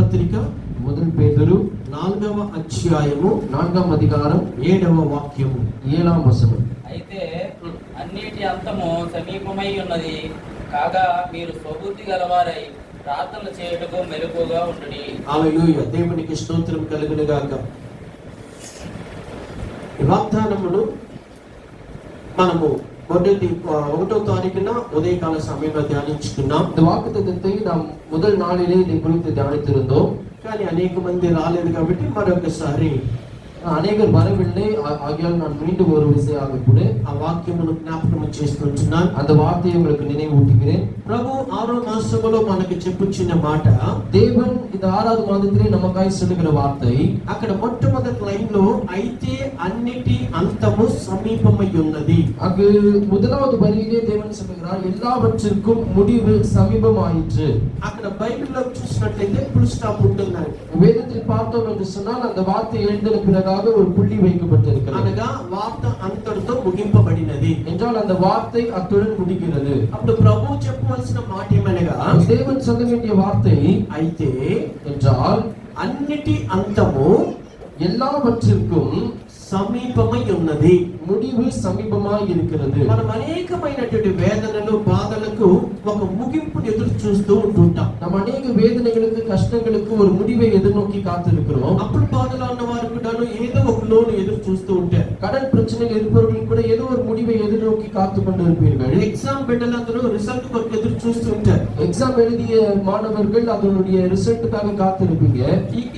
పత్రిక முதல் பேதுரு 4వ అధ్యాయము 4వ అధికారం 7వ వాక్యము 7వ వచనం. అయితే అన్నిటి అంతము సమీపమై ఉన్నది కాగా మీరు స్వబుద్ధి గలవారై ప్రార్థనలు చేయుటకు మెలకువగా ఉండుడి. హల్లెలూయా. దేవునికి స్తోత్రం కలుగును గాక. ఈ వాగ్దానమును మనము 1వ తారీఖున ఉదయకాల సమయంలో ధ్యానించుకున్నాం. இந்த வாக்குத்தத்தத்தை நாம் முதல் நாளிலே இதை குறித்து தியானித்திருந்தோம். కానీ అనేక మంది రాలేదు కాబట్టి మరొకసారి அநேகர் வரவில்லை, ஆகையால் நான் மீண்டும் ஒரு விசையாக கூட ఆ వాక్యమును జ్ఞాపకం చేస్తున్నాను. அந்த வார்த்தையை உங்களுக்கு நினைவூட்டுகிறேன். ప్రభు 6వ మాసములో మనకు చెప్పుచున్న మాట, தேவன் இந்த 6வது மாதத்திலே நமக்காய் சொல்லுகிற வார்த்தை, అక్కడ మొట్టమొదటి లైన్ లో అయితే అన్నిటి అంతము సమీపమై ఉన్నది. அங்கு முதலாவது வரியிலே தேவன் சொல்லுகிறார் எல்லாவற்றிற்கும் முடிவு சமீபமாயிற்று. అక్కడ బైబిల్లో చూసినట్లయితే ఫుల్ స్టాప్ ఉంటున్నాడు. வேதத்தில் பார்த்தோம் என்று சொன்னால் அந்த வார்த்தை எழுதின பிறகாக ஒரு புள்ளி வைக்கப்பட்டிருக்கிறது. అనగా వార్త అంతటితో ముగింపబడినది என்றால் அந்த வார்த்தை அத்துடன் முடிகிறது. అప్పుడు ప్రభు చెప్పవలసిన మాట ఏమనగా, தேவன் சொல்ல வேண்டிய வார்த்தை అయితే என்றால் అన్నిటి అంతము எல்லாவற்றிற்கும் సమీపమై ఉన్నది, முடிவு சமீபமாய் இருக்கிறது. మనం అనేకమైనటువంటి వేదనలు బాధలకు ఒక ముగింపుని ఎదురు చూస్తూ ఉంటుంటాం. நம்ம அநேக வேதனைகளுக்கு கஷ்டங்களுக்கு ஒரு முடிவை எதிர்நோக்கி காத்திருக்கிறோம். అప్పుడు బాధలో ఉన్న వారు కూడా ఏదో ఒక లోను ఎదురు చూస్తూ ఉంటారు. கடன் பிரச்சனையில் இருப்பவர்கள் கூட ஏதோ ஒரு முடிவை எதிர்நோக்கி காத்து கொண்டு இருப்பீர்கள். ఎగ్జామ్ బిడ్డలందరూ రిజల్ట్ కొరకు ఎదురు చూస్తూ ఉంటారు. எக்ஸாம் எழுதிய மாணவர்கள் அதனுடைய ரிசல்ட்டுக்காக காத்திருப்பீங்க.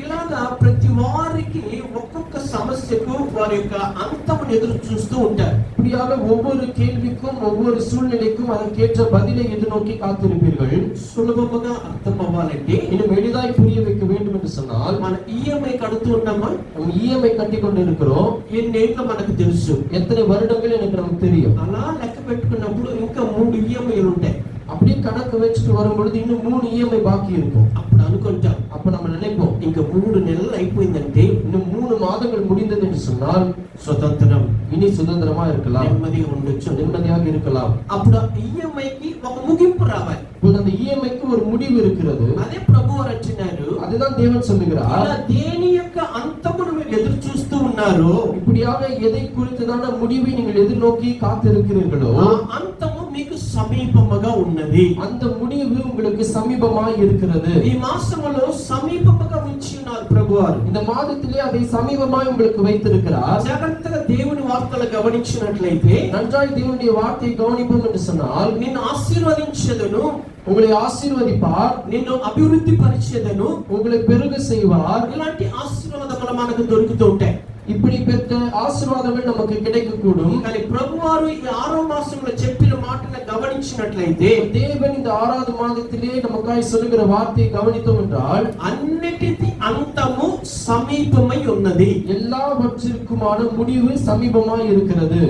ఇలాగా ప్రతి వారికి ఒక్కొక్క సమస్యకు వారి యొక్క అంతమును ఎదురు చూస్తూ ఉంటారు. இப்படியாக ஒவ்வொரு கேள்விக்கும் ஒவ்வொரு சூழ்நிலைக்கும் அதற்கேற்ற பதிலை எதிர்நோக்கி காத்திருப்பீர்கள். సులభముగా అర్థం అవ్వాలంటే இன்னும் எளிதாய் புரிய வைக்க வேண்டும் என்று சொன்னால், మన ఈఎంఐ కడుతూ ఉన్నామా? நம்ம இஎம்ஐ கட்டி கொண்டு இருக்கிறோம். ఎన్నేళ్ళు మనకు తెలుసు, எத்தனை வருடங்கள் எனக்கு நமக்கு தெரியும். అలా లెక్క పెట్టుకున్నప్పుడు ఇంకా 3 ఈఎంఐలు ఉంటాయి. அப்படியே கணக்கு வச்சுட்டு வரும்பொழுது இன்னும் 3 இஎம்ஐ பாக்கி இருக்கும். అప్పుడు అనుకుంటాం, அப்ப நம்ம நினைப்போம் ఇంకా 3 నెలలు అయిపోయిందంటే இன்னும் 3 மாதங்கள் முடிந்தது என்று சொன்னால் స్వతంత్రం, இனி சுதந்திரமா இருக்கலாம், నెమ్మదిగా ఉండొచ్చు. நிம்மதியாக இருக்கலாம். అప్పుడు ఈఎంఐకి ఒక ముగింపు రావాలి. இப்போது அந்த இஎம்ஐக்கு ஒரு முடிவு இருக்கிறது. అదే ప్రభువు రచించారు. அதுதான் தேவன் சொல்லுகிறார். ఇలా దేని యొక్క అంతమును మీరు ఎదురు చూస్తూ ఉన్నారు, இப்படியாக எதை குறித்துதான முடிவை நீங்கள் எதிர்நோக்கி காத்திருக்கிறீர்களோ ఆ అంతము మీకు సమీపముగా ఉన్నది. அந்த முடிவு உங்களுக்கு சமீபமாய் இருக்கிறது. ఈ మాసములో సమీపముగా ఉంచి ఉన్నారు ప్రభువారు. இந்த மாதத்திலே அதை சமீபமாய் உங்களுக்கு வைத்திருக்கிறார். జాగ్రత్తగా దేవుని వార్తలు గమనించినట్లయితే, நன்றாய் தேவனுடைய வார்த்தையை கவனிப்போம் என்று சொன்னால், నిన్ను ఆశీర్వదించేదను, உங்களை ஆசீர்வதிப்பார், నిన్ను అభివృద్ధి పరిచేదను, உங்களை பெருக செய்வார். ఇలాంటి ఆశీర్వాదములు మనకు దొరుకుతూ ఉంటాయి. இப்படி பெற்ற ஆசீர்வாதங்கள் நமக்கு கிடைக்கக்கூடும். కానీ ప్రభువారు ఈ 6వ మాసంలో చెప్పిన మాటను గమనించినట్లయితే, தேவன் இந்த 6வது மாதத்திலே நமக்காய் சொல்லுகிற வார்த்தையை கவனித்தோம் என்றால், అన్నిటిది అంతము సమీపమై ఉన్నది. எல்லாவற்றிற்குமான முடிவு சமீபமாய் இருக்கிறது.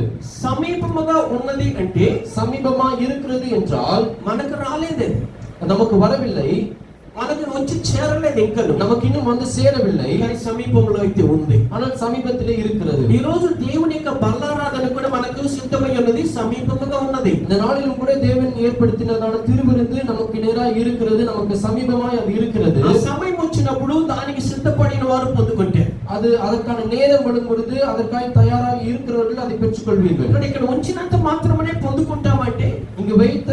సమీపముగా ఉన్నది అంటే சமீபமாய் இருக்கிறது என்றால் మనకు రాలేదు, நமக்கு வரவில்லை, మనకు వచ్చి చేరలేదు, ఇంకా நமக்கு இன்னும் வந்து சேரவில்லை, కానీ సమీపంలో అయితే ఉంది. ஆனால் சமீபத்திலே இருக்கிறது. ఈ రోజు దేవుని యొక్క బల్లారాధన కూడా మనకు సిద్ధమై ఉన్నది, సమీపముగా ఉన్నది. இந்த நாளிலும் கூட தேவன் ஏற்படுத்தினதான திருவிருந்து நமக்கு நேராக இருக்கிறது, நமக்கு சமீபமாய் அது இருக்கிறது. ఆ సమయం వచ్చినప్పుడు దానికి సిద్ధపడిన వారు పొందుకుంటే, அது அதற்கான நேரம் வரும் பொழுது அதற்காக தயாராக இருக்கிறவர்கள் அதை பெற்றுக்கொள்வீர்கள். ఇక్కడ ఉంచినంత మాత్రమే పొందుకుంటామంటే, இங்கு வைத்த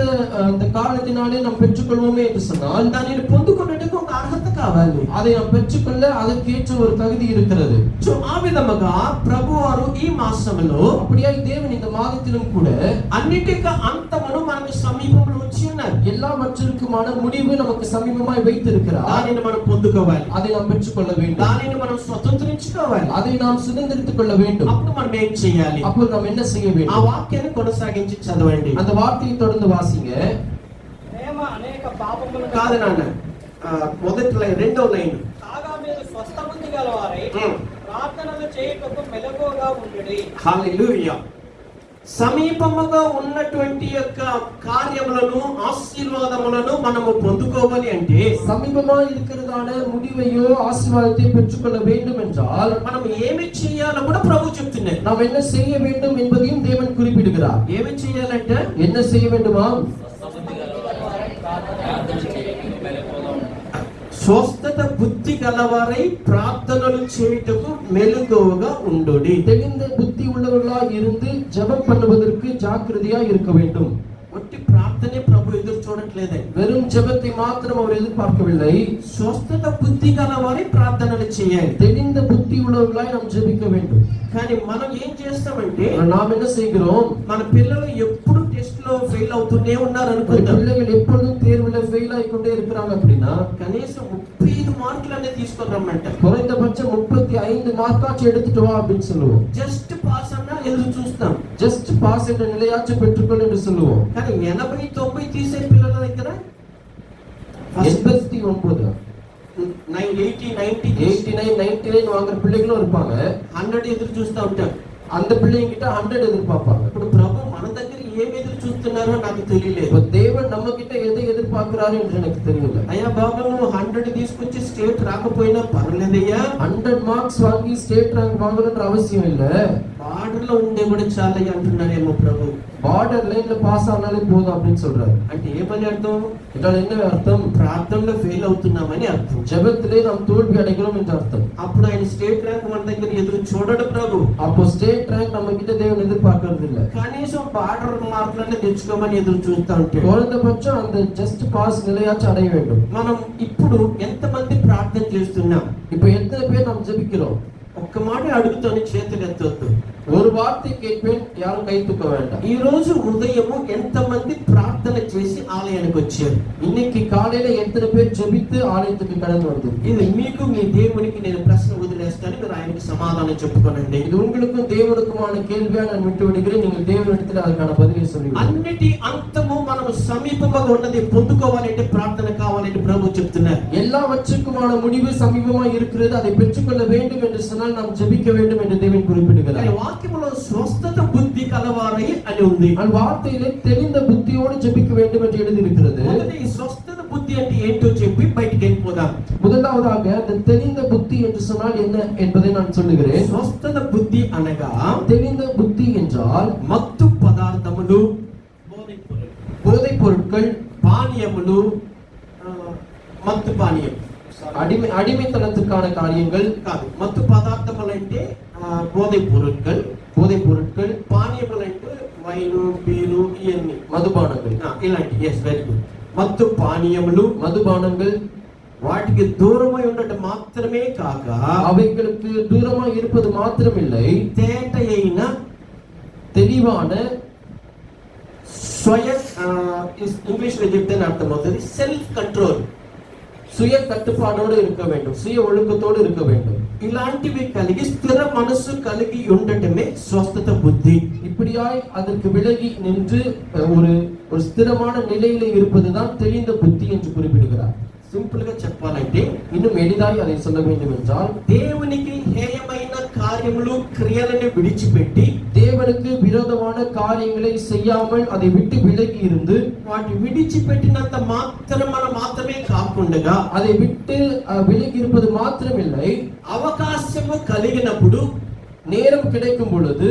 அந்த காலத்தினாலே நாம் பெற்றுக்கொள்வோமே என்று சொன்னால், దానిని పొందుకునేందుకు ఒక అర్హత కావాలి. அதை நாம் பெற்றுக்கொள்ள அதற்கேற்ற ஒரு தகுதி இருக்கிறது. సో ఆ విధముగా ప్రభువారు ఈ మాసములో அப்படியாய் தேவன் இந்த மாதத்திலும் கூட అన్నిటిక అంతమును మనకు సమీపంలో ఉంచి ఉన్నారు. எல்லாவற்றிற்குமான முடிவு நமக்கு சமீபமாய் வைத்திருக்கிறார். దానిని మనం పొందుకోవాలి, அதை நாம் பெற்றுக்கொள்ள வேண்டும், దానిని మనం స్వతంత్రించుకోవాలి. அதை நாம் சுதந்திரித்துக் கொள்ள வேண்டும். అప్పుడు మనం ఏం చేయాలి? அப்போது நாம் என்ன செய்ய ఆ வேண்டும்? వాక్యాన్ని కొనసాగించి చదవండి. அந்த வார்த்தையை தொடர்ந்து வாசிங்க. అనేక పాపములు కాదు నాన్న, మొదటి లైన్, 2వ లైన్. కాగా మీరు స్వస్థబుద్ధి గలవారై ప్రార్థనలు చేయుటకు మెలకువగా ఉండుడి. హల్లెలూయా. సమీపముగా ఉన్నటువంటి యొక్క కార్యములను, ఆశీర్వాదములను మనము పొందుకోవాలి అంటే, சமீபமாய் இருக்கிறதான முடிவையோ ஆசீர்வாதத்தை பெற்றுக்கொள்ள வேண்டும் என்றால் మనం ఏమి చేయాలో కూడా ప్రభు చెప్తున్నారు. நாம் என்ன செய்ய வேண்டும் என்பதையும் தேவன் குறிப்பிடுகிறார். ఏమి చేయాలంటే, என்ன செய்ய வேண்டுமா? స్వస్థత స్వస్థత బుద్ధి గలవారై ప్రార్థనలు చేయుటకు మెలకువగా ఉండుడి. தெளிந்த புத்தி உள்ளவர்களாய் இருந்து ஜெபம் பண்ணுவதற்கு ஜாக்கிரதையாய் இருக்க வேண்டும். ఒట్టి ప్రార్థనే ప్రభు ఎదురు చూడట్లేదే. வெறும் ஜெபத்தை மாத்திரம் அவர் எதிர்பார்க்கவில்லை. స్వస్థత బుద్ధి గలవారై ప్రార్థనలు చేయాలి. தெளிந்த புத்தி உள்ளவர்களாய் நாம் ஜெபிக்க வேண்டும். కానీ మనం ఏం చేస్తామంటే நாம் என்ன செய்கிறோம்? మన పిల్లలు ఎప్పుడు టెస్ట్ లో ఫెయిల్ అవుతూనే ఉన్నారు అనుకుంటాం. பிள்ளைகள் எப்பொழுதும் தேர்வுல ஃபெயில் ஆகிக்கொண்டே இருக்கிறாங்க அப்படின்னா కనీసం 35 మార్కులు అనేది తీసుకొని రమ్మంట. குறைந்தபட்சம் 35 மார்க்காச்சும் எடுத்துட்டு வா அப்படின்னு சொல்லுவோம். జస్ట్ పాస్ అన్నా ఎదురు చూస్తాం. ஜஸ்ட் பாஸ் என்ற நிலையாச்சும் பெற்றுக்கொள் என்று சொல்லுவோம். కానీ 80 90 తీసే పిల్లల దగ్గర 89 80 90 89 99 வாங்குற பிள்ளைகளும் இருப்பாங்க. 100 ఎదురు చూస్తూ ఉంటారు. அந்த பிள்ளைங்க கிட்ட 100 எதிர்பார்ப்பாங்க. ఇప్పుడు ప్రభు మన దగ్గర ఏం ఎదురు చూస్తున్నారో నాకు తెలియలేదు. இப்ப தேவன் நம்ம கிட்ட எதை எதிர்பார்க்கிறாரு என்று எனக்கு தெரியல. అయ్యా బాబు నువ్వు 100 తీసుకొచ్చి స్టేట్ రాకపోయినా పర్లేదయ్యా, 100 మార్క్స్ వాங்கி స్టేట్ ర్యాంక్ வாங்கணும்ன்ற அவசியம் இல்ல, బార్డర్ లో ఉండే కూడా చాలయ్యా అంటున్నారేమో ప్రభు. பார்டர் லைன்ல பாஸ் ஆனாலே போதும் அப்படின்னு சொல்றாரு. అంటే ఏమని అర్థం? என்றால் என்ன அர்த்தம்? ప్రార్థనలో ఫెయిల్ అవుతున్నామని అర్థం. ஜெபத்திலே நாம் தோல்வி அடைகிறோம் என்று அர்த்தம். అప్పుడు ఆయన స్టేట్ ర్యాంక్ మన దగ్గర ఎదురు చూడడు ప్రభు. அப்போ ஸ்டேட் ర్యాంక్ நம்ம கிட்ட தேவன் எதிர்பார்க்கிறது இல்ல. కనీసం బార్డర్ మార్కులనే తెచ్చుకోమని ఎదురు చూస్తూ ఉంటాడు. குறைந்தபட்சம் அந்த ஜஸ்ட் பாஸ் நிலையாச்சும் அடைய வேண்டும். మనం ఇప్పుడు ఎంతమంది ప్రార్థన చేస్తున్నాం? இப்போ எத்தனை பேர் நாம் ஜெபிக்கிறோம்? ఒక్క మాట అడుగుతాను, చేతులు ఎత్తొద్దు. ஒரு வார்த்தை கேட்பேன், யாரும் கை தூக்க வேண்டாம். ఈ రోజు ఉదయము ఎంతమంది ప్రార్థన చేసి ఆలయానికి వచ్చారు? இன்னைக்கு காலையில எத்தனை பேர் ஜெபித்து ஆலயத்துக்கு கடந்து வந்து? ఇది మీకు మీ దేవునికి నేను ప్రశ్న వదిలేస్తాను, మీరు ఆయనకి సమాధానం చెప్పుకోనండి. இது உங்களுக்கும் தேவனுக்குமான கேள்வியா நான் விட்டு விடுகிறேன். நீங்கள் தேவனிடத்தில் அதற்கான பதிலை சொல்லுங்கள். అన్నిటి అంతము మనం సమీపంగా ఉన్నది పొందుకోవాలంటే ప్రార్థన కావాలంటే ప్రభు చెప్తున్నారు. எல்லாவற்றுக்குமான முடிவு சமீபமா இருக்கிறது, அதை பெற்றுக்கொள்ள வேண்டும் என்று சொன்னால் நாம் ஜெபிக்க வேண்டும் என்று தேவன் குறிப்பிடுகிறார். వాక్యములో స్వస్థత బుద్ధి కలవారై అని ఉంది. அந்த வார்த்தையிலே தெளிந்த புத்தியோடு ஜெபிக்க வேண்டும் என்று எழுதி இருக்கிறது. మొదటి ఈ స్వస్థత బుద్ధి అంటే ఏంటో చెప్పి బయటికి వెళ్ళిపోదాం. முதலாவதாக அந்த தெளிந்த புத்தி என்று சொன்னால் என்ன என்பதை நான் சொல்லுகிறேன். స్వస్థత బుద్ధి అనగా தெளிந்த புத்தி என்றால் మత్తు పదార్థములు, போதைப் பொருட்கள், పానీయములు, మత్తు పానీయం அடிமைத்தனத்துக்கான காரியங்கள் కాదు. మత్తు పదార్థములు అంటే போதைப் பொருட்கள், పానీయములు అంటే వైను బీరు ఇవన్నీ மதுபானங்கள், ఇలాంటి. Yes, very good. మత్తు పానీయములు, மதுபானங்கள், వాటికి దూరమై ఉండటం మాత్రమే కాక அவைகளுக்கு தூரமாக இருப்பது மாத்திரமில்லை, తేట అయిన தெளிவான స్వయం, ఇంగ్లీష్ లో చెప్తే అర్థమవుతుంది, సెల్ఫ్ కంట్రోల్, சுய கட்டுப்பாடோடு இருக்க வேண்டும், சுய ஒழுக்கத்தோடு இருக்க வேண்டும். ఇలాంటివి కలిగి స్థిర మనస్సు కలిగి ఉండటమే స్వస్థత బుద్ధి. இப்படியாய் அதற்கு விலகி நின்று ஒரு ஸ்திரமான நிலையில இருப்பதுதான் தெளிந்த புத்தி என்று குறிப்பிடுகிறார். సింపుల్ గా చెప్పాలంటే, இன்னும் எளிதாய் அதை சொல்ல வேண்டும் என்றால், దేవునికి హేయమైన కార్యములు క్రియలను విడిచిపెట్టి தேவனுக்கு விரோதமான காரியங்களை செய்யாமல் அதை விட்டு விலகி இருந்து, వాటి విడిచిపెట్టినంత మాత్రమే కాకుండా அதை விட்டு விலகி இருப்பது மாத்திரமில்லை, అవకాశము కలిగినప్పుడు, நேரம் கிடைக்கும் பொழுது,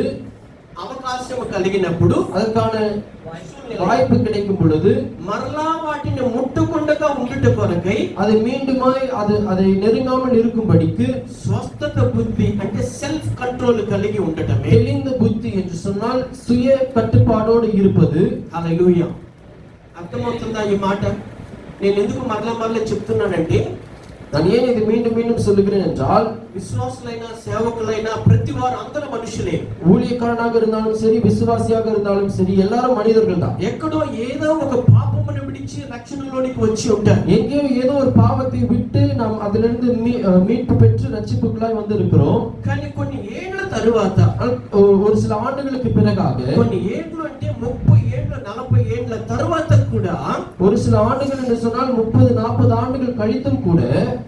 அதற்கான வாய்ப்பு கிடைக்கும் பொழுது మరలా వాటిని ముట్టకుండా ఉండుట కొరకై, அதை மீண்டுமாய் அதை நெருங்காமல் இருக்கும்படிக்கு స్వస్థత బుద్ధి అంటే సెల్ఫ్ కంట్రోల్ కలిగి ఉండటమే தெளிந்த புத்தி என்று சொன்னால் சுய கட்டுப்பாடோடு இருப்பது. హల్లెలూయా. అర్థమవుతుందా ఈ మాట? నేను ఎందుకు మరలా చెప్తున్నానంటే, நான் ஏன் இதை மீண்டும் மீண்டும் சொல்லுகிறேன் என்றால், విశ్వాసులైనా సేవకులైనా ప్రతి వారు అందరూ మనుషులే. ஊழியக்காரனாக இருந்தாலும் சரி, விசுவாசியாக இருந்தாலும் சரி, எல்லாரும் மனிதர்கள் தான். ఎక్కడో ఏదో ఒక పాపమును విడిచి రక్షణలోనికి వచ్చి ఉంటారు. எங்கேயோ ஏதோ ஒரு பாவத்தை விட்டு நாம் அதிலிருந்து மீட்பு பெற்று ரட்சிப்புக்குள்ளாய் வந்து இருக்கிறோம். కానీ కొన్ని ఏళ్ల తరువాత, ஒரு சில ఆண்டுகளுக்கு பிறகாக, కొన్ని ఏళ్ళు అంటే 30 ఏళ్ళు 40 ఏళ్ల తరువాత కూడా, ஒரு சில ఆண்டுகள் என்று சொன்னால் 30-40 ஆண்டுகள் கழித்தும் கூட,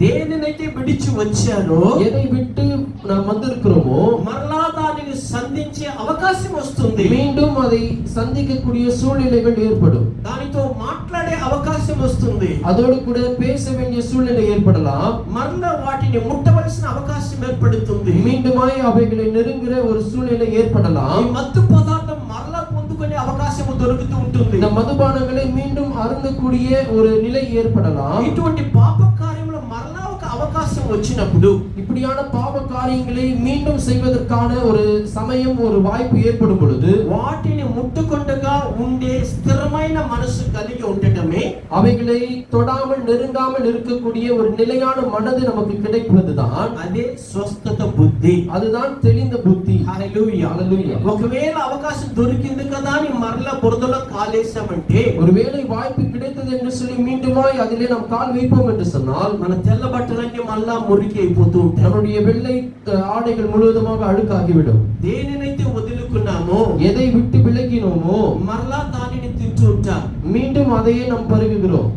దేనినైతే విడిచి వచ్చారో, எதை விட்டு நாம் வந்திருக்கிறோமோ, మరలా దానిని సంధించే అవకాశం వస్తుంది. மீண்டும் அதை சந்திக்கக்கூடிய சூழ்நிலைகள் ஏற்படும். దానితో మాట్లాడే అవకాశం వస్తుంది. அதோடு கூட பேச வேண்டிய சூழ்நிலை ஏற்படலாம். మరలా వాటిని ముట్టవలసిన అవకాశం ఏర్పడుతుంది. மீண்டுமாய் అவைகளை நெருங்குற ஒரு சூழ்நிலை ஏற்படலாம். ఈ మత్తు పదార్థం మరలా పొందుకునే అవకాశం దొరుకుతూ ఉంటుంది. இந்த మధుபாనங்களை மீண்டும் அருந்தக்கூடிய ஒரு நிலை ஏற்படலாம். ఇటువంటి పాప కార్యములు మరలా ఒక అవకాశం వచ్చినప్పుడు இப்படியான பாவ காரியங்களை மீண்டும் செய்வதற்கான ஒரு சமயம் ஒரு வாய்ப்பு ஏற்படும் பொழுது వాటిని ముట్టుకొండగా ఉండే స్థిరమైన మనసు కలిగి ఉండటమే அவைகளை தொடாமல் நெருங்காமல் இருக்கக்கூடிய ஒரு நிலையான மனது நமக்கு கிடைப்பதுதான் అదే స్వస్థత బుద్ధి. அதுதான் தெளிந்த புத்தி. హల్లెలూయా. ஹalleluya. ఒకవేళ అవకాశం దొరికింది కదా అని మరలా బురదలో కాలేసామంటే, ஒருவேளை வாய்ப்பு கிடைத்தது என்று சொல்லி மீண்டுமாய் அதிலே நாம் கால் வைப்போம் என்று சொன்னால் మన తెల్ల బట్టలన్నీ మళ్ళా మురికి అయిపోతూ ఉంటాయి. நம்முடைய வெள்ளை ஆடைகள் முழுவதுமாக அழுக்காகிவிடும். దేనినైతే వదులుకున్నామో எதை விட்டு விலகினோமோ మరలా దానిని తింటూ ఉంటాం. மீண்டும் அதையே நாம் பருகுகிறோம்.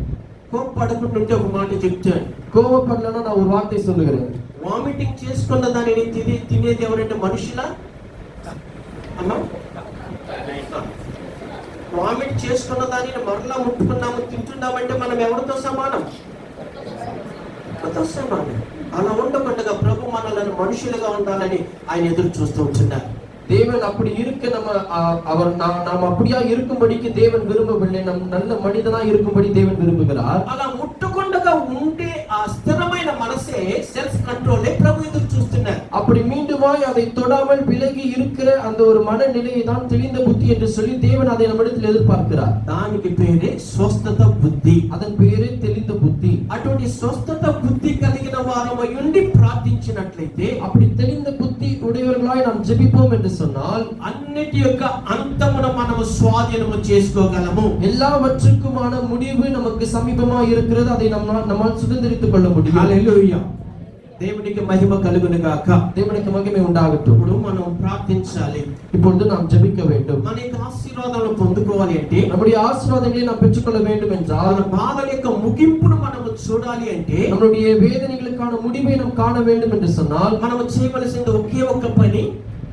కోప్పడకుంటుంటే ఒక మాట చెప్తాను. கோபப்படலன்னா நான் ஒரு வார்த்தை சொல்லுகிறேன். వామిటింగ్ చేసుకున్న దానిని తినేది ఎవరంటే మనుషులా? అమ్మా, వామిట్ చేసుకున్న దానిని మరలా ముట్టుకున్నాము తింటున్నామంటే మనం ఎవరితో సమానం? సమానం. అలా ఉండకుండా ప్రభు మనలను మనుషులుగా ఉండాలని ఆయన ఎదురు చూస్తూ ఉంటున్నారు. தேவன் அப்படி இருக்க நாம் அப்படியா இருக்கும்படிக்கு தேவன் விரும்பவில்லை. நம் நல்ல மனிதனா இருக்கும்படி தேவன் விரும்புகிறார். అలా ముట్టుకొండగా ఉండే ఆ స్థిరమైన మనసే సెల్ఫ్ కంట్రోల్ ప్రభు ఎదురు చూస్తున్నారు. அப்படி மீண்டுமாய் அதை தொடாமல் விலகி இருக்கிற அந்த ஒரு மனநிலையை தான் தெளிந்த புத்தி என்று சொல்லி தேவன் அதை நம்மிடத்தில் எதிர்பார்க்கிறார். దానికి పేరే స్వస్థత బుద్ధి. அதன் பேரே தெளிந்த புத்தி. అటువంటి స్వస్థత బుద్ధి కలిగిన వారమై ఉండి ప్రార్థించినట్లయితే, அப்படி தெளிந்த புத்தி உடையவர்களாய் நாம் ஜெபிப்போம் என்று சொன்னால் అన్నిటి యొక్క అంతమును మనము స్వాధీనము చేసుకోగలము. எல்லாவற்றுக்குமான முடிவு நமக்கு சமீபமாக இருக்கிறது. அதை நம்மால் சுதந்திரித்துக் கொள்ள முடியும். హల్లెలూయా. దేవునికి మహిమ కలుగును గాక. தேவனுக்கு மகிமை உண்டாகட்டும். ఇప్పుడు మనం ప్రార్థించాలి. இப்பொழுது நாம் ஜெபிக்க வேண்டும். మన యొక్క ఆశీర్వాదాలను పొందుకోవాలి అంటే, நம்முடைய ஆசீர்வாதங்களை நாம் பெற்றுக்கொள்ள வேண்டும் என்றால், మన బాధల యొక్క ముగింపును మనము చూడాలి అంటే, நம்முடைய வேதனைகளுக்கான முடிவை நாம் காண வேண்டும் என்று சொன்னால், మనము చేయవలసింది ఒకే ఒక్క పని.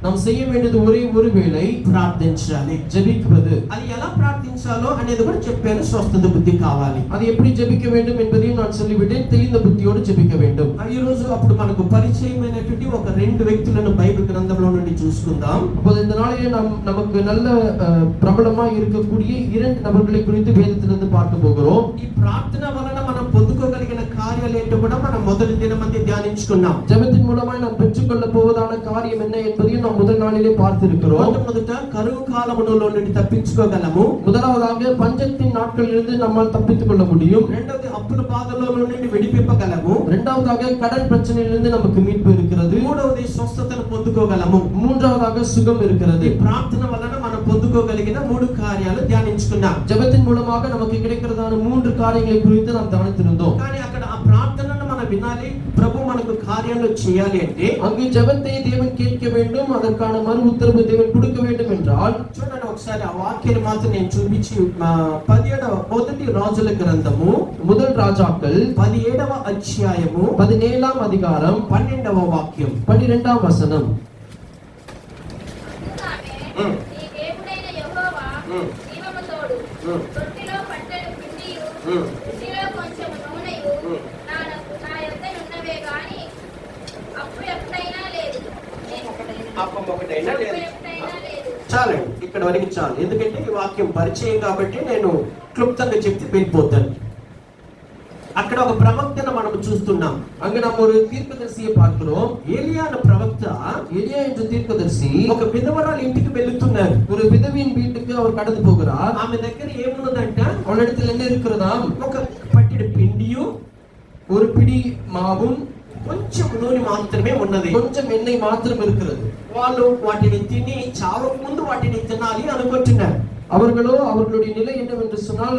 நாம் செய்ய வேண்டியது ஒரே ஒரு வேளை ప్రార్థించాలి, ஜெபிப்பது. అది ఎలా ప్రార్థించాలో అనేది కూడా చెప్పాను. స్వస్థత బుద్ధి కావాలి. அது எப்படி ஜெபிக்க வேண்டும் என்பதையும் நான் சொல்லிவிட்டேன். தெளிந்த புத்தியோடு ஜெபிக்க வேண்டும். ఈ రోజు అప్పుడు మనకు పరిచయమైనటువంటి ఒక రెండు వ్యక్తులను బైబిల్ గ్రంథంలో నుండి చూసుకుందాం. அப்போது இந்த நாளிலே நமக்கு நல்ல பிரபலமாக இருக்கக்கூடிய இரண்டு நபர்களை குறித்து வேதத்திலிருந்து பார்க்க போகிறோம். ఈ ప్రార్థన వలన మనం పొందుకోగలిగిన కార్యాలు ఏంటో కూడా మనం మొదటి దినమంది ధ్యానించుకున్నాం. ஜெபத்தின் மூலமாய் நாம் பெற்றுக்கொள்ள போவதான காரியம் என்ன என்பதையும் நாம் முதல் நாளிலே பார்த்திருக்கிறோம். మొదట కరువు కాలములో నుండి తప్పించుకోగలము. முதலாவதாக பஞ்சத்தின் நாட்களிலிருந்து நம்மால் தப்பித்துக் கொள்ள முடியும். రెండవది అప్పుల బాధలో నుండి విడిపింపగలము. இரண்டாவதாக கடன் பிரச்சனையிலிருந்து நமக்கு மீட்பு இருக்கிறது. మూడవది స్వస్థతను పొందుకోగలము. மூன்றாவதாக சுகம் இருக்கிறது. ఈ ప్రార్థన వలన మనం పొందుకోగలిగిన మూడు కార్యాలు ధ్యానించుకున్నాం. ஜெபத்தின் மூலமாக நமக்கு கிடைக்கிறதான மூன்று காரியங்களை குறித்து நாம் தியானித்திருந்தோம். కానీ అక్కడ ఆ ప్రార్థనను మనం వినాలి. ప్రభు మనకు కార్యాలు చేయాలి అంటే, அங்கு ஜெபத்தை தேவன் கேட்க வேண்டும், அதற்கான மறு உத்தரவு தேவன் கொடுக்க வேண்டும் என்றால், చూడండి ఒకసారి ఆ వాక్యాన్ని మాత్రం నేను చూపించి 17వ మొదటి రాజుల గ్రంథము முதல் ராஜாக்கள் 17వ అధ్యాయము 17ஆம் அதிகாரம் 12వ వాక్యం. 12ஆம் வசனம். నీ దేవుడైన యెహోవా జీవము తోడు. తొట్టిలో పట్టెడు పిండియు రుచిలో కొంచెం నూనెయు నా యొద్ద ఉన్నవే గాని అప్పు ఎప్పుడైనా లేదు. అప్పం ఒకటైనా అప్పు లేదు. ఎప్పుడైనా లేదు. చాలండి, ఇక్కడ వరకు చాలు. ఎందుకంటే ఈ వాక్యం పరిచయం కాబట్టి నేను క్లుప్తంగా చెప్తే వెళ్ళిపోతాను. అక్కడ ఒక ప్రవక్తను మనం చూస్తున్నాం. அங்கு நாம் ஒரு தீர்க்கதரிசியை பார்க்கிறோம். ఏలియా అనే ప్రవక్త எலியா என்ற தீர்க்கதரிசி ఒక విధవరాలు ఇంటికి వెళ్తున్నారు. ஒரு విధవిயின் வீட்டுக்கு அவர் கடந்து போகிறார். ఆమె దగ్గర ఏమున్నదంట? அவளிடத்தில் என்ன இருக்கிறதாம்? ఒక పట్టిడి పిండియు ஒரு பிடி மாவும் కొంచెం నూనె మాత్రమే ఉన్నది. கொஞ்சம் எண்ணெய் மாத்திரம் இருக்கிறது. వాళ్ళు వాటిని తిని చావక ముందు వాటిని తినాలి అనుకుంటున్నారు. அவர்களோ அவர்களுடைய நிலை என்னவென்று சொன்னால்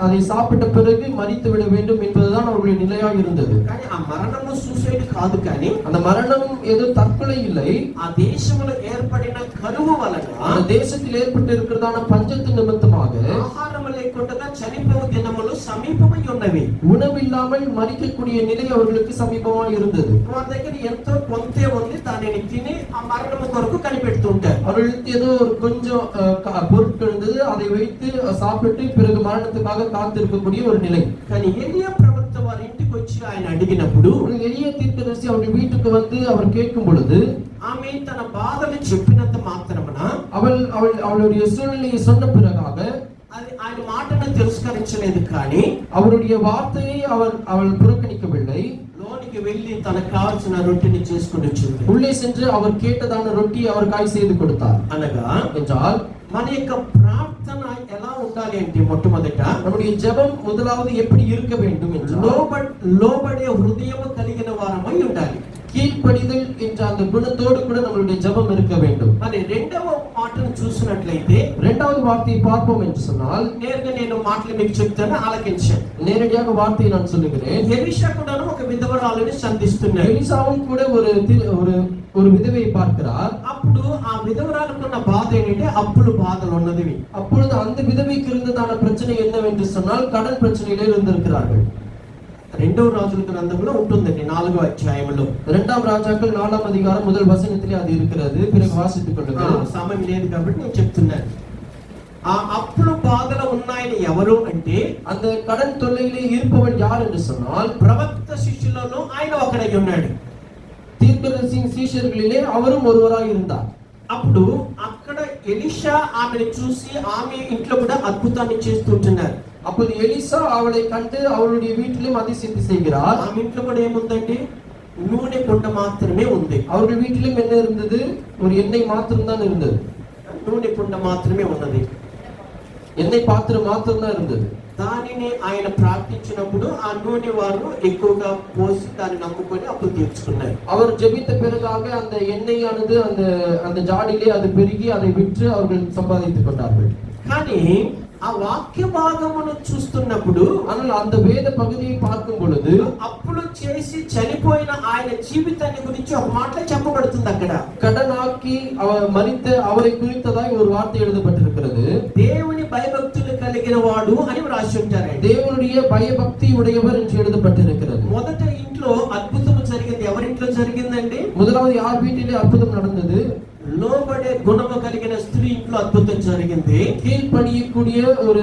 அதை சாப்பிட்ட பிறகு மரித்து விட வேண்டும் என்பதுதான் அவர்களுடைய நிலையாக இருந்தது. కానీ ఆ మరణము సూసైడ్ కాదు. కానీ அந்த மரணம் ஏதோ தற்கொலை இல்லை. ఆ దేశంలో ఏర్పడిన కరువు వలన, அந்த தேசத்தில் ஏற்பட்டு இருக்கிறதான பஞ்சத்தின் நிமித்தமாக ఆహారం లేకుండా చనిపోవు దినములు సమీపమై ఉన్నవి. உணவில்லாமல் மரிக்கக்கூடிய நிலை அவர்களுக்கு சமீபமாக இருந்தது. వారి దగ్గర ఎంతో కొంతే ఉంది. దానిని తిని ఆ మరణము కొరకు కనిపెడుతుంటారు. அவர்களுக்கு ஏதோ ஒரு கொஞ்சம் பொருட்கள் இருந்தது. அதை வைத்து சாப்பிட்டு பிறகு மரணத்துக்காக காத்திருக்கக்கூடிய ஒரு நிலை. కానీ ఎలియా ప్రవక్త వారి ఇంటికి వచ్చి ఆయన అడిగినప్పుడు, எளிய தீர்க்கதரிசி அவருடைய வீட்டுக்கு வந்து அவர் கேட்கும் பொழுது, ఆమె తన బాధలు చెప్పినంత మాత్రమున அவளுடைய சூழ்நிலையை சொன்ன பிறகாக అది ఆయన మాటను తిరస్కరించలేదు. కానీ அவருடைய வார்த்தையை அவள் புறக்கணிக்கவில்லை. లోనికి లోపలికి వెళ్ళి తనకు కావాల్సిన రొట్టెని చేసుకుని వచ్చింది. உள்ளே சென்று அவர் கேட்டதான ரொட்டியை அவருக்காய் செய்து கொடுத்தார். అనగా என்றால் మన యొక్క ప్రార్థన ఎలా ఉండాలి అంటే మొట్టమొదట நம்முடைய ஜெபம் முதலாவது எப்படி இருக்க வேண்டும் என்றால் లోబడే హృదయము కలిగిన వారమై ఉండాలి. கீழ்ப்படிதல் என்ற அந்த குணத்தோடு கூட நம்மளுடைய ஜெபம் இருக்க வேண்டும். మరి రెండవ మాటను చూసినట్లయితే இரண்டாவது வார்த்தையை பார்ப்போம் என்று சொன்னால் నేరుగా నేను మాటలు మీకు చెప్తాను, ఆలకించండి. நேரடியாக வார்த்தையை நான் சொல்லுகிறேன். ఎలీషా కూడాను ఒక విధవరాలిని సంధిస్తున్నాడు. எலிசாவும் கூட ஒரு விதவையை பார்க்கிறார். అప్పుడు ఆ విధవరాలకున్న బాధ ఏంటంటే అప్పులు బాధలు ఉన్నది. அப்பொழுது அந்த விதவைக்கு இருந்ததான பிரச்சனை என்னவென்று சொன்னால் கடன் பிரச்சனையிலே இருந்திருக்கிறார்கள். రెండవ రాజుల గ్రంథంలో ఉంటుందండి 4వ అధ్యాయంలో. இரண்டாம் ராஜாக்கள் 4ஆம் அதிகாரம் முதல் வசனத்திலே அது இருக்கிறது. பிறகு வாசித்துக் கொள்ளுங்கள். సమయం లేదు కాబట్టి నేను చెప్తున్నాను. ఆ అప్పులు బాధలు ఉన్నాయని ఎవరు అంటే அந்த கடன் தொல்லையிலே இருப்பவன் யார் என்று சொன்னால் ప్రవక్త శిష్యులలో ఆయన ఒకడై ఉన్నాడు. தீர்க்கதரிசியின் சீஷர்களிலே அவரும் ஒருவராய் இருந்தார். అప్పుడు అక్కడ ఎలీషా ఆమెను చూసి ఆమె ఇంట్లో కూడా అద్భుతాన్ని చేస్తుంటున్నారు. அப்போது எலிசா அவளை கண்டு அவளுடைய வீட்டிலும் அதிசயத்தை செய்கிறார். ఆమె ఇంట్లో కూడా ఏముందండి? నూనె కుండ మాత్రమే ఉంది. அவர்கள் வீட்டிலும் என்ன இருந்தது? ஒரு எண்ணெய் மாத்திரம்தான் இருந்தது. నూనె కుండ మాత్రమే ఉన్నది. எண்ணெய் பாத்திரம் மாத்திரம்தான் இருந்தது. దానిని ఆయన ప్రార్థించినప్పుడు ఆ నూనె వారు ఎక్కువగా పోసి దాన్ని నమ్ముకొని అప్పులు తీర్చుకున్నారు. அவர் ஜெபித்த பிறகாக அந்த எண்ணெயானது அந்த ஜாடியிலே அது பெருகி அதை விற்று அவர்கள் சம்பாதித்துக் கொண்டார்கள். కానీ ఆ వాక్య భాగమును చూస్తున్నప్పుడు ஆனால் அந்த வேத பகுதியை பார்க்கும் பொழுது అప్పులు చేసి చనిపోయిన ఆయన జీవితాన్ని గురించి ఒక మాట చెప్పబడుతుంది. అక్కడ கடனாக்கி அவர் மரித்த அவரை குறித்ததாய் ஒரு வார்த்தை எழுதப்பட்டிருக்கிறது. దేవుని భయభక్తులు కలిగిన వాడు అని రాసి ఉంటారండి. தேவனுடைய பயபக்தி உடையவர் என்று எழுதப்பட்டிருக்கிறது. మొదట ఇంట్లో అద్భుతం జరిగింది. ఎవరింట్లో జరిగిందండి? முதலாவது யார் வீட்டிலே அற்புதம் நடந்தது? లోబడే గుణము కలిగిన స్త్రీ ఇంట్లో అద్భుతం జరిగింది. கீழ்ப்படியக்கூடிய ஒரு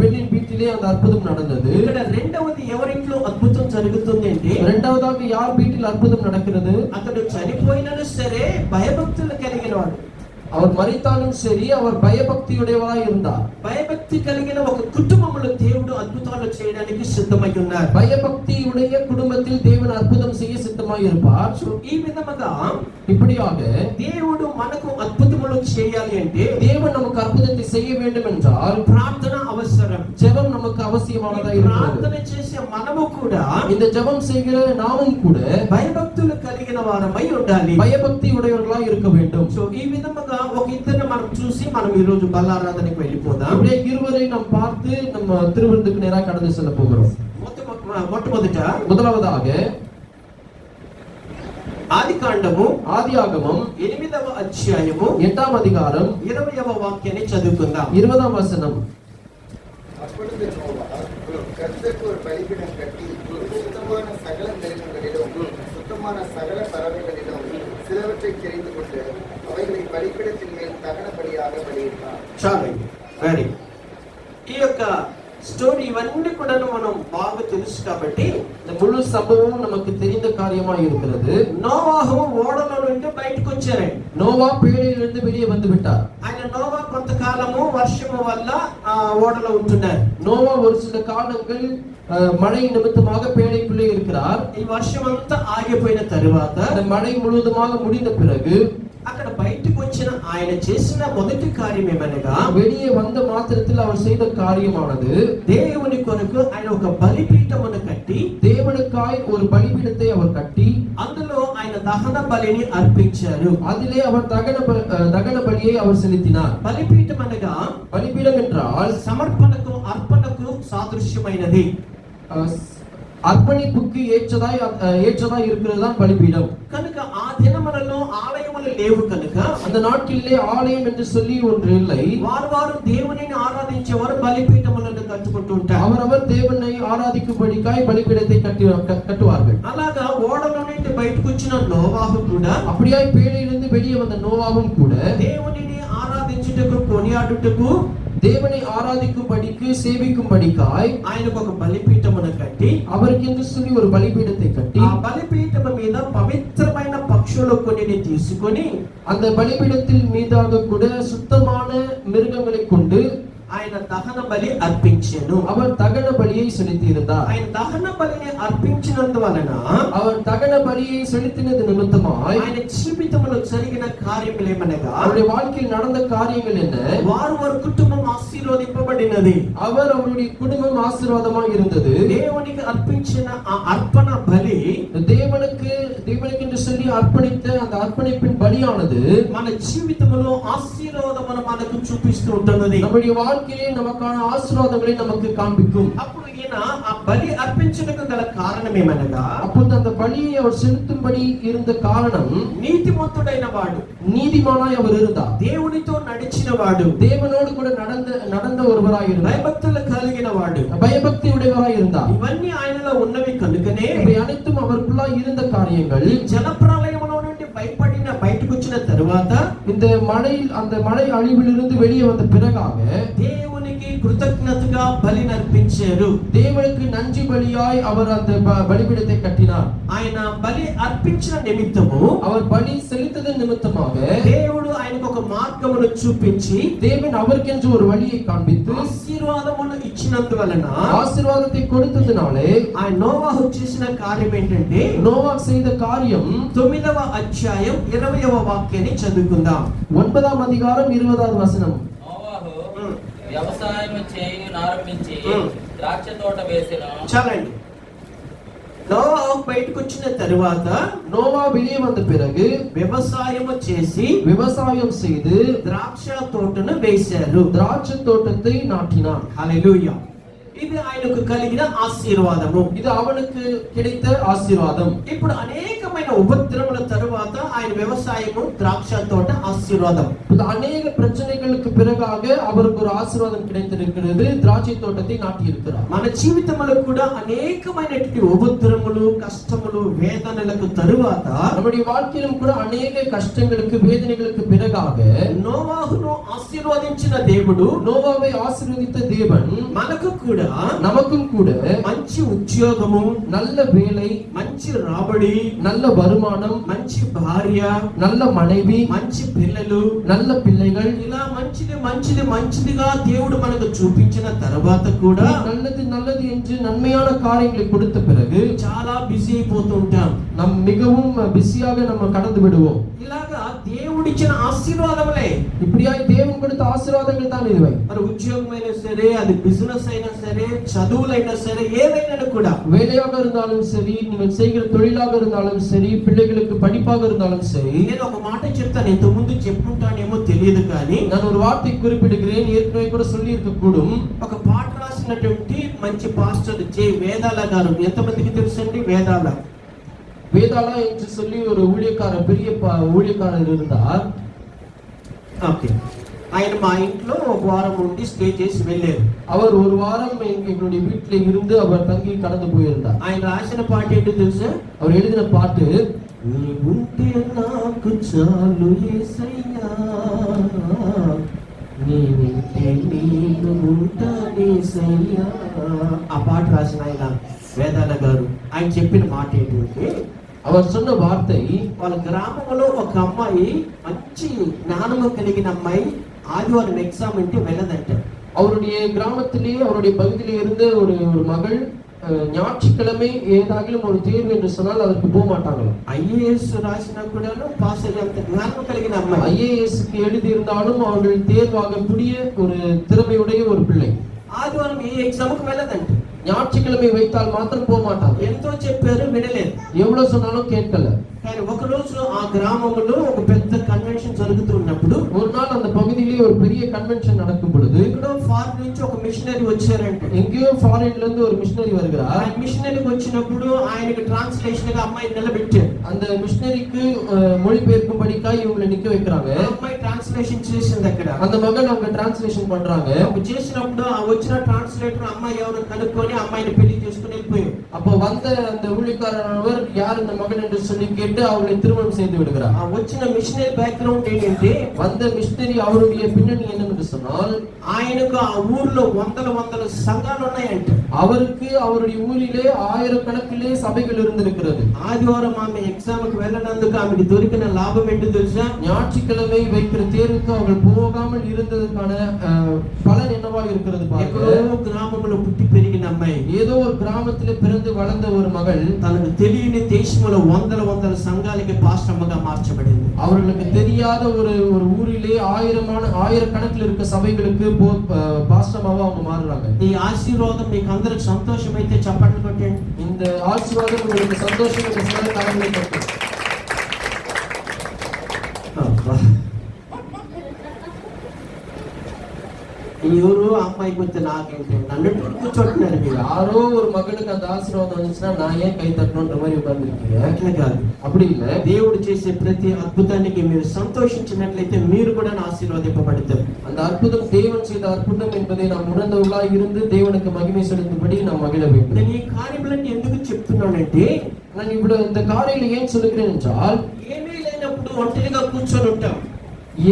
பெண்ணின் வீட்டிலே அந்த அற்புதம் நடந்தது. ఇక్కడ రెండవది ఎవరింట్లో అద్భుతం జరుగుతుంది అంటే இரண்டாவதாக யார் வீட்டில் அற்புதம் நடக்கிறது? అతడు చనిపోయినను సరే భయభక్తులు కలిగిన వాడు. அவர் மரித்தாலும் சரி அவர் பயபக்தியுடையவராய் இருந்தார். భయభక్తి కలిగిన ఒక కుటుంబంలో దేవుడు అద్భుతాలు చేయడానికి సిద్ధమై ఉన్నారు. பயபக்தியுடைய குடும்பத்தில் தேவன் அற்புதம் செய்ய சித்தமாய் இருப்பார். ఈ విధముగా இப்படியாக దేవుడు మనకు అద్భుతములు చేయాలి అంటే தேவன் நமக்கு அற்புதத்தை செய்ய வேண்டும் என்றால் ప్రార్థన అవసరం. ஜெபம் நமக்கு அவசியமானதாக இருக்கிறது. ప్రార్థన చేసే మనము కూడా இந்த ஜெபம் செய்கிற நாமும் கூட భయభక్తులు కలిగిన వారమై ఉండాలి. பயபக்தி உடையவர்களாய் இருக்க வேண்டும். సో ఈ విధముగా ఒక ఇద్దరిని మనం చూసి మనం ఈ రోజు బల్లారాధనకు వెళ్ళిపోదాం. அப்படியே இருவரை நாம் பார்த்து நம்ம திருவிருந்துக்கு நேராக கடந்து செல்ல போகிறோம். మొట్టమొదట முதலாவதாக ఆదికాండము ஆதியாகமம் 8వ అధ్యాయము 8ஆம் அதிகாரம் 20వ వాక్యాన్ని చదువుకుందాం. 20ஆம் வசனம். அப்பொழுது நோவா கர்த்தருக்கு ஒரு பலிபீடம் கட்டி சுத்தமான சகல மிருகங்களிலும் சுத்தமான சகல பறவைகளிலும் சிலவற்றை தெரிந்து கொண்டு அவைகளை பலிபீடத்தின் மேல் தகனபலியாக பலியிட்டார். చాలండి. వెరీ ఈ యొక్క స్టోరీ ఇవన్నీ కూడా మనం బాగా తెలుసు కాబట్టి இந்த முழு சம்பவமும் நமக்கு தெரிந்த காரியமாய் இருக்கிறது. నోవాహు ఓడలో నుండి బయటకు వచ్చారండి. நோவா பேழையிலிருந்து வெளியே வந்து விட்டார். ఆయన నోవా కొంతకాలము వర్షము వల్ల ఓడలో ఉంటున్నారు. நோவா ஒரு சில காலங்கள் மழை நிமித்தமாக பேழைக்குள்ளே இருக்கிறார். ఈ వర్షం అంతా ఆగిపోయిన తరువాత அந்த மழை முழுவதுமாக முடிந்த பிறகு అక్కడ బయటకు వచ్చిన ఆయన చేసిన మొదటి కార్యం ఏమనగా வெளியே வந்த மாத்திரத்தில் அவர் செய்த காரியமானது దేవుని కొరకు ఆయన ఒక బలిపీఠమును కట్టి தேவனுக்காய் ஒரு பலிபீடத்தை அவர் கட்டி అందులో ఆయన దహన బలిని అర్పించారు. அதிலே அவர் தகன பலியை அவர் செலுத்தினார். బలిపీఠం అనగా பலிபீடம் என்றால் సమర్పణకు అర్పణకు సాదృశ్యమైనది. அர்ப்பணிப்புக்கு ஏற்றதாய் இருக்கிறது தான் பலிபீடம். కనుక ఆ దినములలో ఆలయములు లేవు కనుక அந்த நாட்களிலே ஆலயம் என்று சொல்லி ஒன்று இல்லை. వారు దేవునిని ఆరాధించేవారు బలిపీఠములను కట్టుకుంటూ ఉంటారు. அவரவர் தேவனை ஆராதிக்கும்படிக்காய் பலிபீடத்தை கட்டுவார்கள். అలాగా ఓడలో నుండి బయటకు వచ్చిన నోవాహు కూడా அப்படியாய் பேழையிலிருந்து வெளியே வந்த நோவாவும் கூட దేవునిని ఆరాధించుటకు కొనియాడుటకు தேவனை ஆராதிக்கும்படிக்கு சேவிக்கும்படிக்காய் ఆయనకు ఒక బలిపీఠమును కట్టి அவருக்கு என்று சொல்லி ஒரு பலிபீடத்தை கட்டி ఆ బలిపీఠము మీద పవిత్రమైన పక్షులు కొన్ని తీసుకొని அந்த பலிபீடத்தில் மீதாக கூட சுத்தமான மிருகங்களை கொண்டு ఆయన దహన బలి అర్పించెను. அவர் தகன பலியை செலுத்தி இருந்தார். ఆయన దహన బలిని అర్పించినందువలన அவர் தகன பலியை செலுத்தினது நிமித்தமாய் ఆయన జీవితంలో జరిగిన కార్యములేమనగా அவருடைய வாழ்க்கையில் நடந்த காரியங்கள் என்ன? వారి కుటుంబం ఆశీర్వదింపబడినది. அவருடைய குடும்பம் ஆசீர்வாதமாக இருந்தது. దేవునికి అర్పించిన ఆ అర్పణ బలి தேவனுக்கு என்று சொல்லி அர்ப்பணித்த அந்த அர்ப்பணிப்பின் பலியானது మన జీవితంలో ఆశీర్వాదమును మనకు చూపిస్తూ ఉంటున్నది. நம்முடைய வாழ்க்கையிலே நமக்கான ஆசீர்வாதங்களை நமக்கு காண்பிக்கும். అప్పుడు ఈయన ఆ బలి అర్పించడానికి గల కారణం ఏమనగా அப்பொழுது அந்த பலியை அவர் செலுத்தும்படி இருந்த காரணம் నీతిమంతుడైన వాడు, நீதிமானாய் அவர் இருந்தார். దేవునితో నడిచిన వాడు, தேவனோடு கூட நடந்த ஒருவராய் இருந்தார். భయభక్తులు కలిగిన వాడు, பயபக்தி உடையவராய் இருந்தார். ఇవన్నీ ఆయనలో ఉన్నవి కనుకనే இவை அனைத்தும் அவருக்குள்ளாய் இருந்த காரியங்கள் జలప్రలయంలో నుండి బయటకు వచ్చిన తరువాత இந்த அந்த மழை அழிவிலிருந்து வெளியே வந்த பிறகாக దేవునికి కృతజ్ఞతగా బలి అర్పించారు. தேவனுக்கு நன்றி பலியாய் அவர் அந்த பலிபீடத்தை கட்டினார். ఆయన బలి అర్పించిన నిమిత్తము அவர் பலி செலுத்ததன் நிமித்தமாக దేవుడు ఆయనకు ఒక మార్గమును చూపించి தேவன் அவருக்கென்று ஒரு வழியை காண்பித்து ఆశీర్వాదమును ఇచ్చినందువలన ஆசீர்வாதத்தை கொடுத்ததினாலே ఆయన నోవాహు చేసిన కార్యం ఏంటంటే நோவா செய்த காரியம் 9వ అధ్యాయం 20వ వాక్యాన్ని చదువుకుందాం. 9వ అధికారం 20వ వచనం. నోవాహు వ్యవసాయం ఆరంభించి ద్రాక్ష తోట వేసెను. చాలండి. నోవాహు బయటకు వచ్చిన తరువాత நோவா வெளியே வந்த பிறகு వ్యవసాయము చేసి விவசாயம் செய்து ద్రాక్ష తోటను వేశారు. திராட்சை தோட்டத்தை நாட்டினார். హల్లెలూయా. ఇది ఆయనకు కలిగిన ఆశీర్వాదము. இது அவனுக்கு கிடைத்த ஆசீர்வாதம். ఇప్పుడు అనేకమైన ఉపద్రవముల తరువాత ఆయన వ్యవసాయము ద్రాక్ష తోట ఆశీర్వాదం. அநேக பிரச்சனைகளுக்கு பிறகாக அவருக்கு ஒரு ஆசீர்வாதம் கிடைத்திருக்கிறது. திராட்சை தோட்டத்தை நாட்டி இருக்கிறார். మన జీవితంలో కూడా అనేకమైనటువంటి ఉపద్రవములు, కష్టములు, వేదనలకు తరువాత நம்முடைய வாழ்க்கையிலும் கூட அநேக கஷ்டங்களுக்கு வேதனைகளுக்கு பிறகாக నోవాహును ఆశీర్వదించిన దేవుడు, நோவாவை ஆசீர்வதித்த தேவன் మనకు కూడా நமக்கும் கூட మంచి ఉద్యోగము, நல்ல வேலை, మంచి రాబడి, நல்ல வருமானம், మంచి భార్య, நல்ல மனைவி, మంచి పిల్లలు, நல்ல பிள்ளைகள், ఇలా మంచిదిగా దేవుడు మనకు చూపించిన తర్వాత కూడా நல்லது என்று நன்மையான காரியங்களை கொடுத்த பிறகு చాలా బిజీ అయిపోతూ ఉంటాం. நம் மிகவும் பிஸியாக நம்ம கடந்து விடுவோம். ఇలాగా దేవుడిచ్చిన ఆశీర్వాదములే, இப்படியாய் தேவன் கொடுத்த ஆசீர்வாதங்கள் தான் இதுவை. మరి ఉద్యోగమైనా సరే, అది బిజినెస్ అయినా సరే, చదువులైనా సరే, ఏదైనా కూడా, வேலையாக இருந்தாலும் சரி, நீங்கள் செய்கிற தொழிலாக இருந்தாலும் சரி, பிள்ளைகளுக்கு படிப்பாக இருந்தாலும் சரி. నేను ఒక మాట చెప్తాను, ఇంత ముందు చెప్పుకుంటానేమో తెలియదు కానీ நான் ஒரு வார்த்தை குறிப்பிடுகிறேன், ஏற்கனவே கூட சொல்லி இருக்க கூடும். ఒక పాట రాసినటువంటి మంచి పాస్టర్ జే వేదాల గారు, ఎంతమందికి తెలుసండి వేదాల? வேதாளா என்று சொல்லி ஒரு ஊழியக்காரர், பெரிய ஊழியக்காரர் இருந்தார். ఓకే. ఆయన మా ఇంట్లో ఒక వారం ఉండి స్టే చేసి వెళ్ళారు. அவர் ஒரு வாரம் எங்களுடைய வீட்டில இருந்து அவர் தங்கி கடந்து போயிருந்தார். ఆయన రాసిన పాట ఏంటో తెలుసా? அவர் எழுதின பாட்டு, నీ ఉంటే నాకు చాలు యేసయ్యా, నీ ఉంటే నేను ఉంటాను యేసయ్యా. ఆ పాట రాసిన ఆయన వేదాల గారు. ఆయన చెప్పిన మాట ఏంటంటే, அவர் சொன்ன வார்த்தை, వాళ్ళ గ్రామంలో ఒక అమ్మాయి, మంచి జ్ఞానము కలిగిన అమ్మాయి, ఆదివారం ఎగ్జామ్ అంటే వెళ్ళదంట. அவருடைய கிராமத்திலே அவருடைய பகுதியிலே இருந்த ஒரு மகள் ஞாயிற்றுக்கிழமை ஏதாகிலும் ஒரு தேர்வு என்று சொன்னால் அதற்கு போக மாட்டாங்களாம். ఐఏఎస్ రాసినా కూడా పాస్ అయ్యేంత జ్ఞానం కలిగిన అమ్మాయి. ஐஏஎஸ்க்கு எழுதி இருந்தாலும் அவர்கள் தேர்வாகக்கூடிய ஒரு திறமையுடைய ஒரு பிள்ளை. ఆదివారం ఏ ఎగ్జామ్కి వెళ్ళదంట. ஞாயிற்றுக்கிழமை வைத்தால் மாத்திரம் போக மாட்டாங்க. ఎంతో చెప్పారు, వినలేదు. எவ்வளவு சொன்னாலும் கேட்கல. కానీ ఒక రోజు ఆ గ్రామంలో ఒక పెద్ద కన్వెన్షన్ జరుగుతూ ఉన్నప్పుడు, ஒரு நாள் அந்த பகுதியிலே ஒரு பெரிய கன்வென்ஷன் நடக்கும் பொழுது, ఇక్కడ ఫారిన్ నుంచి ఒక మిషనరీ వచ్చారంట. எங்கேயோ ஃபாரின்ல இருந்து ஒரு மிஷனரி வருகிறார். ఆయన మిషనరీకి వచ్చినప్పుడు ఆయనకి ట్రాన్స్లేషన్ గా అమ్మాయిని నిలబెట్టారు. அந்த மிஷனரிக்கு மொழிபெயர்க்கும்படிக்காய் இவங்களை நிக்க வைக்கிறாங்க. అమ్మాయి ట్రాన్స్లేషన్ చేసింది అక్కడ. அந்த மகன் அவங்க டிரான்ஸ்லேஷன் பண்றாங்க. చేసినప్పుడు ఆ వచ్చిన ట్రాన్స్లేటర్ అమ్మాయి ఎవరు కనుక్కొని అమ్మాయిని పెళ్లి చేసుకుని వెళ్ళిపోయారు. அப்போ வந்த அந்த ஊழியக்காரர் யார் இந்த மகன் என்று சொல்லி கேட்டு அவளை திருமணம் செய்து விடுகிறார். ఆ వచ్చిన మిషనరీ బ్యాక్గ్రౌండ్ ఏంటంటే, வந்த மிஷனரி அவருடைய பின்னணி என்னவென்று சொன்னால், ఆయనకు ఆ ఊర్లో వందల సంఘాలు ఉన్నాయంట. அவருக்கு அவருடைய ஊரிலே ஆயிரக்கணக்கிலே சபைகள் இருந்திருக்கிறது. ఆదివారం ఆమె ఎగ్జామ్ కి వెళ్ళినందుకు ఆమెకి దొరికిన లాభం ఏంటో తెలుసా? ஞாயிற்றுக்கிழமை வைக்கிற தேர்வுக்கு அவர்கள் போகாமல் இருந்ததற்கான பலன் என்னவா இருக்கிறது ఎక్కడో பாருங்க. గ్రామంలో పుట్టి పెరిగిన అమ్మాయి ஏதோ ஒரு கிராமத்திலே பிறந்து வளர்ந்த ஒரு மகள் తనకు తెలియని దేశంలో వందల సంఘాలకి పాస్టర్గా మార్చబడింది. அவர்களுக்கு தெரியாத ஒரு ஒரு ஊரிலே ஆயிரக்கணக்கில் இருக்க சபைகளுக்கு பாஸ்டமாவா அவங்க மாறுறாங்க. ఈ ఆశీర్వాదం మీకు అందరికి సంతోషం అయితే చప్పట్లు కొట్టండి. இந்த ஆசீர்வாதம் உங்களுக்கு சந்தோஷம் என்று சொல்ல கடவுளை கொண்டு ఎవరు అమ్మాయికి వచ్చి నాకేంటి నన్ను కూర్చోంటున్నారు మీరు. யாரோ ஒரு மகனுக்கு அந்த ஆசீர்வாதம் வந்துச்சுன்னா நான் ஏன் கை தட்டணுன்ற மாதிரி உட்கார்ந்துருக்கீங்க. అట్లా కాదు, அப்படி இல்ல. దేవుడు చేసే ప్రతి అద్భుతానికి మీరు సంతోషించినట్లయితే మీరు కూడా ఆశీర్వాదింపబడతారు. அந்த அற்புதம் தேவன் செய்த அற்புதம் என்பதை நாம் உணர்ந்தவர்களாக இருந்து தேவனுக்கு மகிமை செலுத்தும்படி நாம் மகிழ வேண்டும். నేను ఈ కార్యములన్నీ ఎందుకు చెప్తున్నానంటే, நான் இவ்வளவு இந்த காரியங்களை ஏன் சொல்லுகிறேன் என்றால், ఏమీ లేనప్పుడు ఒంటరిగా కూర్చొని ఉంటాం.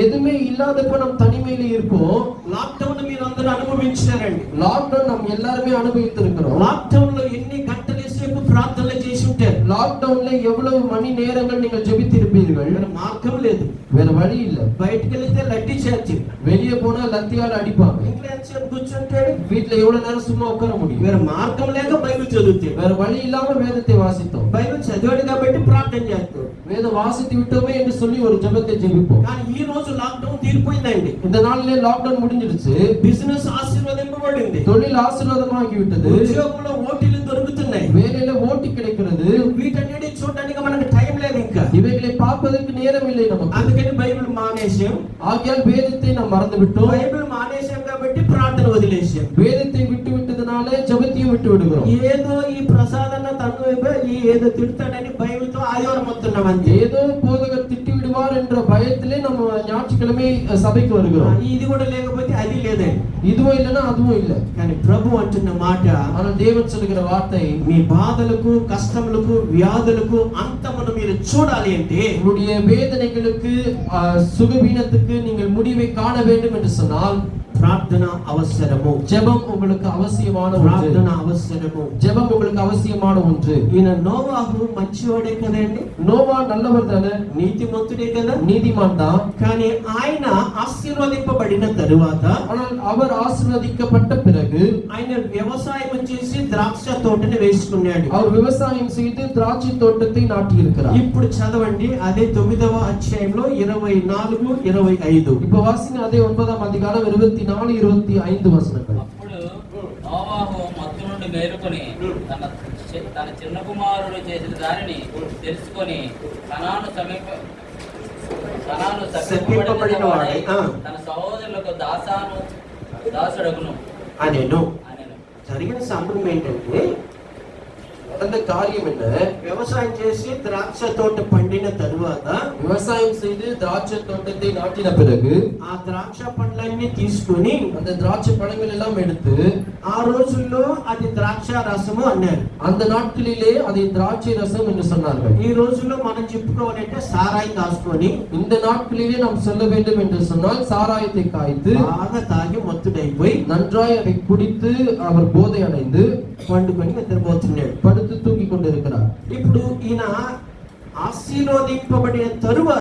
எதுவுமே இல்லாதப்ப நம்ம தனிமையில இருப்போம். లాక్డౌన్ మీరు అందరూ అనుభవించారండి. லாக்டவுன் நம்ம எல்லாருமே அனுபவித்திருக்கிறோம். లాక్డౌన్ లో ఎన్ని గంటల సేపు ప్రార్థనలు చేసి ఉంటారు. லாக்டவுன்ல எவ்வளவு மணி நேரங்கள் நீங்கள் ஜெபித்திருப்பீர்கள். వేరే మార్గం లేదు, வேற வழி இல்ல. బయటికి వెళ్తే లడ్డి చేర్చి, வெளியே போனா லத்தியால அடிப்பாங்க. ఇంట్లో ఎంతసేపు కూర్చుంటాడు. வீட்டுல எவ்வளவு நேரம் சும்மா உட்கார முடியும். వేరే మార్గం లేక బైబిల్ చదువుతాడు. வேற வழி இல்லாம வேதத்தை வாசித்தோம். బైబిల్ చదివాడు కాబట్టి ప్రార్థన చేస్తాడు. வேதம் வாசித்து விட்டோமே என்று சொல்லி ஒரு ஜெபத்தை ஜெபிப்போம். కానీ ఈ రోజు లాక్డౌన్ తీరిపోయిందండి. இந்த நாளிலே லாக்டவுன் முடிஞ்சிடுச்சு. బిజినెస్ ఆశీర్వదింపబడింది. தொழில் ஆசீர்வாதமாகி விட்டது. ఉద్యోగంలో ఓటీలు దొరుకుతున్నాయి. வேலையில ஓட்டி கிடைக்கிறது. వీటన్నిటి చూడడానికి మనకు టైం లేదు ఇంకా. இவைகளை பார்ப்பதற்கு நேரம் இல்லை நமக்கு. అందుకని బైబిల్ మానేసాం. ஆகையால் வேதத்தை நாம் மறந்து விட்டோம். బైబిల్ మానేసాం కాబట్టి ప్రార్థన వదిలేసాం. வேதத்தை விட்டு விட்டதுனாலே ஜெபத்தையும் விட்டு விடுகிறோம். ఏదో ఈ ప్రసాదన్న తను ఈ ఏదో తిడతాడని భయంతో ఆదివారం వస్తున్నాం అంతే. ஏதோ போதகர் திட்டி விடுவார் என்ற பயத்திலே நம்ம ஞாயிற்றுக்கிழமை சபைக்கு வருகிறோம். ఇది కూడా లేకపోతే అది లేదండి. இதுவும் இல்லைன்னா அதுவும் இல்லை. కానీ ప్రభు అంటున్న మాట, ஆனால் தேவன் சொல்லுகிற வார்த்தை, మీ బాధలకు కష్టములకు వ్యాధులకు అంతమును మీరు చూడాలి అంటే, உங்களுடைய வேதனைகளுக்கு சுகவீனத்துக்கு நீங்கள் முடிவை காண வேண்டும் என்று சொன்னால் ప్రార్థన అవసరము. ஜெபம் உங்களுக்கு அவசியமான ஒன்று. ప్రార్థన అవసరము. ஜெபம் உங்களுக்கு அவசியமான ஒன்று. ఈయన నోవాహు మంచివాడే కదండి, நோவா நல்லவர் தானே, నీతిమంతుడే కదా. நீதிமான் தான். కానీ ఆయన ఆశీర్వదింపబడిన తరువాత, ஆனால் அவர் ஆசீர்வதிக்கப்பட்ட பிறகு ఆయన వ్యవసాయం చేసి ద్రాక్ష తోటని వేసుకున్నాడు. அவர் விவசாயம் செய்து திராட்சை தோட்டத்தை நாட்டி இருக்கிறார். ఇప్పుడు చదవండి అదే 9వ అధ్యాయంలో 24, 25. இப்ப வாசிங்க அதே 9ஆம் அதிகாரம் 24, 25 వచనங்கள். అప్పుడు నోవాహు మత్తు నుండి మేలుకొని తన చిన్న కుమారుడు చేసిన దానిని తెలుసుకొని కనాను సమీపపడిన వాడై తన సహోదరులకు దాసుడగును అనేను. అనెను. జరిగిన సంభవం ఏంటంటే, நடந்த காரியம் என்ன? వ్యవసాయం చేసి ద్రాక్ష తోట పండిన తరువాత, விவசாயம் செய்து திராட்சை தோட்டத்தை நாட்டின பிறகு ఆ ద్రాక్ష పండ్లన్నీ తీసుకొని அந்த திராட்சை பழங்கள் எல்லாம் எடுத்து, ఆ రోజుల్లో అది ద్రాక్ష రసము అన్నారు. அந்த நாட்களிலே அதை திராட்சை ரசம் என்று சொன்னார்கள். ఈ రోజుల్లో మనం చెప్పుకోవాలంటే సారాయి కాసుకొని இந்த நாட்களிலே நாம் சொல்ல வேண்டும் என்று சொன்னால் சாராயத்தை காய்த்து బాగా తాగి మత్తుడైపోయి நன்றாய் அதை குடித்து அவர் போதை அடைந்து పండుకొని నిద్రపోతున్నాడు. படுத்து தூங்கிக் கொண்டிருக்கிறார். ఇప్పుడు ఈయన ఆశీర్వదింపబడిన తరువాత